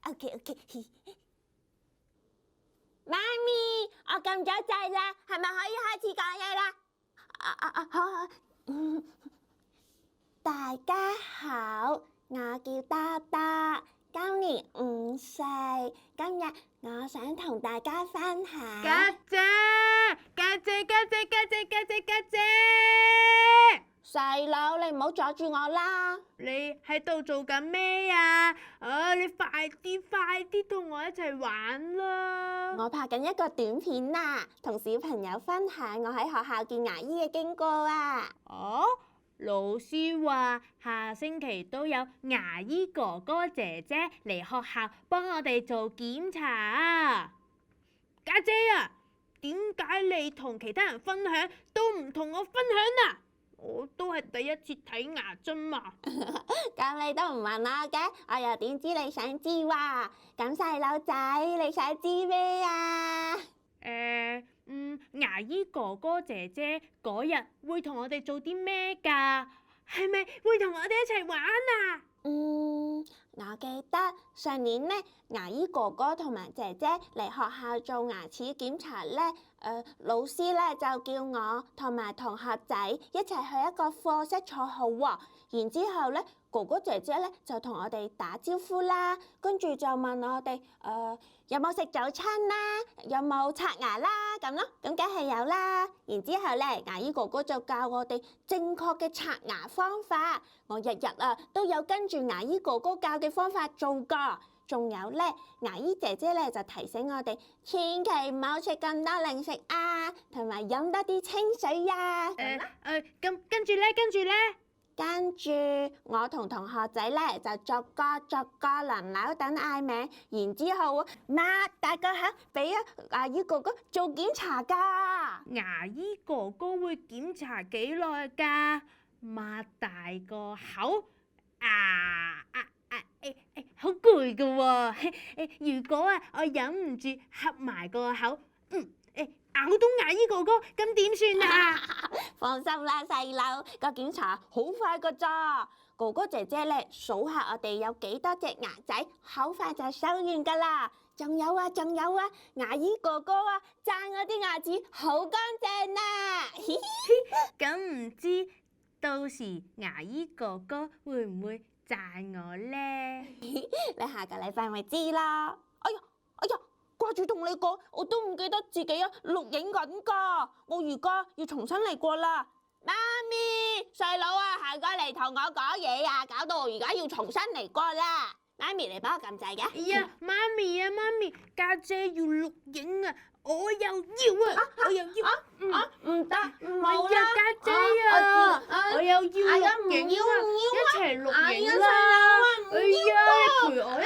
OK。媽咪，我撳咗掣啦，係咪可以開始講嘢啦？好。大家好，我叫多多，今年5歲，今日我想同大家分享。家姐，細佬，你唔好阻住我啦！你喺度做緊咩啊？你快啲同我一齊玩啦！我拍緊一個短片啊，同小朋友分享我喺學校見牙醫嘅經過啊！哦，老師話下星期都有牙醫哥哥姐姐嚟學校幫我哋做檢查啊！家姐啊，點解你同其他人分享都唔同我分享啊？我都係第一次睇牙啫嘛。咁你都唔問我嘅，我又點知你想知喎？咁細佬仔，你想知咩啊？牙醫哥哥姐姐嗰日會同我哋做啲咩㗎？係咪會同我哋一齊玩啊？我記得上年呢，牙醫哥哥同埋姐姐嚟學校做牙齒檢查呢，老師呢就叫我同埋同學仔一齊去一個課室坐好喎，然之後呢，哥哥姐姐呢就同我哋打招呼啦，跟住就問我哋有冇食早餐啦，有冇刷牙啦咁咯，咁梗係有啦。然之後呢，牙醫哥哥就教我哋正確嘅刷牙方法，我日日都有跟住牙醫哥哥教嘅方法做噶。仲有呢，牙醫姐姐呢就提醒我哋千祈唔好食咁多零食啊，同埋飲多啲清水啊。跟住呢？跟住我同同學仔呢就逐個輪流等嗌名，然之後擘大個口俾牙醫哥哥做檢查噶。牙醫哥哥會檢查幾耐㗎？擘大個口好攰㗎喎！如果我忍唔住合埋個口，咬到牙醫哥哥，咁點算啊？放心啦，細佬，個檢查好快㗎咋。哥哥姐姐呢數下我哋有幾多隻牙仔，好快就數完㗎啦。仲有啊，牙醫哥哥讚我啲牙齒好乾淨啊！咁唔知到時牙醫哥哥會唔會讚我呢？你下個禮拜咪知啦。哎呀，掛住同你講，我都唔記得自己錄影緊㗎。我而家要重新嚟過啦。媽咪，細佬行過嚟同我講嘢啊，搞到我而家要重新嚟過啦。媽咪，你幫我撳掣嘅。哎呀，媽咪，家姐要錄影啊！我又要唔得，冇啦，家姐啊，我又要錄影啊，一齊錄影啦！哎呀，陪我一